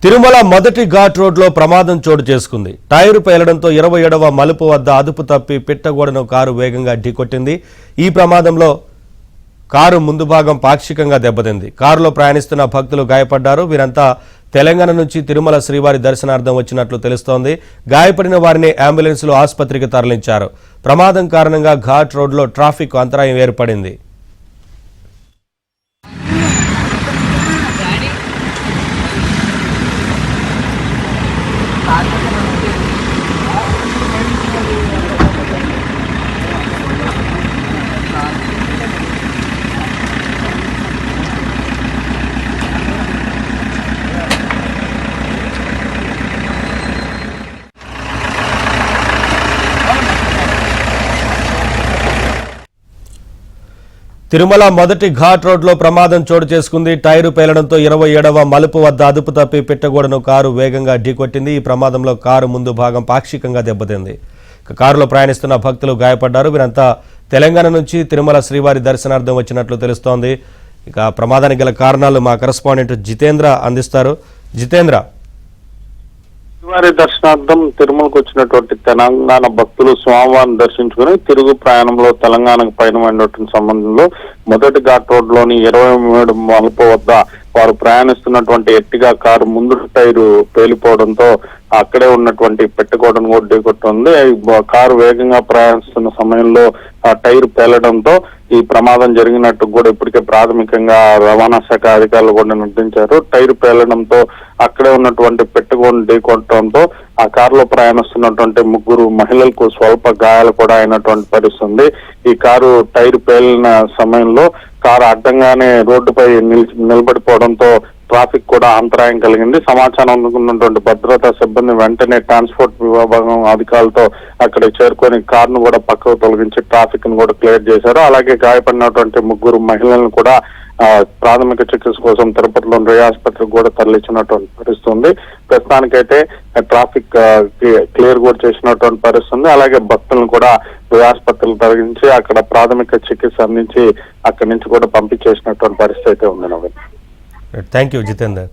తిరుమల మొదటి ఘాట్ రోడ్లో ప్రమాదం చోటు చేసుకుంది. టైరు పేలడంతో 27వ మలుపు వద్ద అదుపు తప్పి పిట్టగోడను కారు వేగంగా ఢీకొట్టింది. ఈ ప్రమాదంలో కారు ముందు భాగం పాక్షికంగా దెబ్బతింది. కారులో ప్రయాణిస్తున్న భక్తులు గాయపడ్డారు. వీరంతా తెలంగాణ నుంచి తిరుమల శ్రీవారి దర్శనార్థం వచ్చినట్లు తెలుస్తోంది. గాయపడిన వారిని అంబులెన్స్లో ఆసుపత్రికి తరలించారు. ప్రమాదం కారణంగా ఘాట్ రోడ్లో ట్రాఫిక్ అంతరాయం ఏర్పడింది. తిరుమల మొదటి ఘాట్ రోడ్లో ప్రమాదం చోటు చేసుకుంది. టైరు పేలడంతో 27వ మలుపు వద్ద అదుపు తప్పి పిట్టగోడను కారు వేగంగా ఢీకొట్టింది. ఈ ప్రమాదంలో కారు ముందు భాగం పాక్షికంగా దెబ్బతింది. కారులో ప్రయాణిస్తున్న భక్తులు గాయపడ్డారు. వీరంతా తెలంగాణ నుంచి తిరుమల శ్రీవారి దర్శనార్థం వచ్చినట్లు తెలుస్తోంది. ఇక ప్రమాదానికి గల కారణాలు మా కరెస్పాండెంట్ జితేంద్ర అందిస్తారు. జితేంద్ర, శ్రీవారి దర్శనార్థం తిరుమలకు వచ్చినటువంటి తెలంగాణ భక్తులు స్వామివారిని దర్శించుకుని తిరుగు ప్రయాణంలో తెలంగాణకు పయనమైనటువంటి సంబంధంలో మొదటి ఘాట్ రోడ్ లోని 27 మలుపు వద్ద వారు ప్రయాణిస్తున్నటువంటి ఎర్టిగా కారు ముందు టైరు పేలిపోవడంతో అక్కడే ఉన్నటువంటి పెట్టగోడను కూడా ఢీకొట్టింది. కారు వేగంగా ప్రయాణిస్తున్న సమయంలో ఆ టైరు పేలడంతో ఈ ప్రమాదం జరిగినట్టు కూడా ఇప్పటికే ప్రాథమికంగా రవాణా శాఖ అధికారులు కూడా నిర్ధారించారు. టైరు పేలడంతో అక్కడే ఉన్నటువంటి పెట్టగోడను ఢీకొట్టడంతో ఆ కారులో ప్రయాణిస్తున్నటువంటి 3 మహిళలకు స్వల్ప గాయాలు కూడా అయినటువంటి పరిస్థితి. ఈ కారు టైరు పేలిన సమయంలో కారు అడ్డంగానే రోడ్డుపై నిలబడిపోవడంతో ట్రాఫిక్ కూడా అంతరాయం కలిగింది. సమాచారం అందుకున్నటువంటి భద్రతా సిబ్బంది వెంటనే ట్రాన్స్పోర్ట్ విభాగం అధికారులతో అక్కడ చేరుకొని కారును కూడా పక్కకు తొలగించి ట్రాఫిక్ ను కూడా క్లియర్ చేశారు. అలాగే గాయపడినటువంటి 3 మహిళలను కూడా ప్రాథమిక చికిత్స కోసం తిరుపతిలోని రే ఆసుపత్రికి కూడా తరలించినటువంటి పరిస్థితుంది. ప్రస్తుతానికైతే ట్రాఫిక్ క్లియర్ కూడా చేసినటువంటి పరిస్థితుంది. అలాగే భక్తులను కూడా రే ఆసుపత్రికి తరలించి అక్కడ ప్రాథమిక చికిత్స అందించి అక్కడి నుంచి కూడా పంపించేసినటువంటి పరిస్థితి అయితే ఉంది. Thank you Jitender.